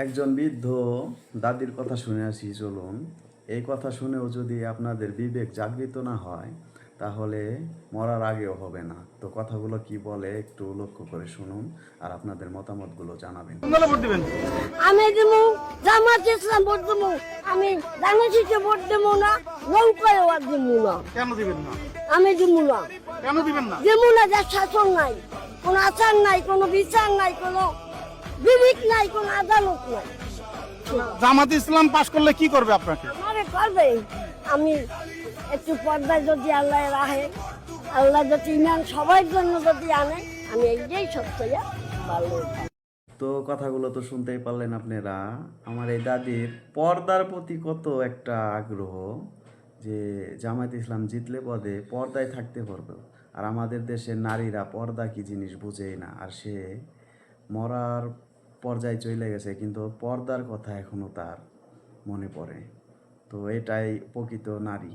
একজন বৃদ্ধ দাদির কথা শুনে আসি, চলুন। এই কথা শুনেও যদি আপনাদের বিবেক জাগরিত না হয় তাহলে মরার আগেও হবে না। তো কথাগুলো কি বলে একটু লক্ষ্য করে শুনুন আর আপনাদের মতামতগুলো জানাবেন। ভোট দিবেন? আমি দেবো জামাত ইসলাম ভোট দেবো। আমি রাঙাচিতে ভোট দেবো না, নৌকায় আর দেবো না। কেন দিবেন না? আমি দেবো না, কেন দিবেন না? দেবো না। যার শাসন নাই, কোনো আচার নাই, কোনো বিচার নাই, কোনো বিবেক নাই, কোনো আদালত নাই। জামাত ইসলাম পাশ করলে কি করবে আপনাকে? আমারে করবে, আমি একটু পর্দায় যদি আল্লাহ রাহে, আল্লাহ যদি ইমান সবার জন্য যদি আনে, আমি এইটাই সত্য ভালো। তো কথাগুলো তো শুনতেই পারলেন আপনারা। আমার এই দাদির পর্দার প্রতি কত একটা আগ্রহ, যে জামায়াত ইসলাম জিতলে পদে পর্দায় থাকতে পারবে। আর আমাদের দেশের নারীরা পর্দা কি জিনিস বুঝেই না। আর সে মরার পর্যায়ে চলে গেছে, কিন্তু পর্দার কথা এখনো তার মনে পড়ে। তো এটাই প্রকৃত নারী।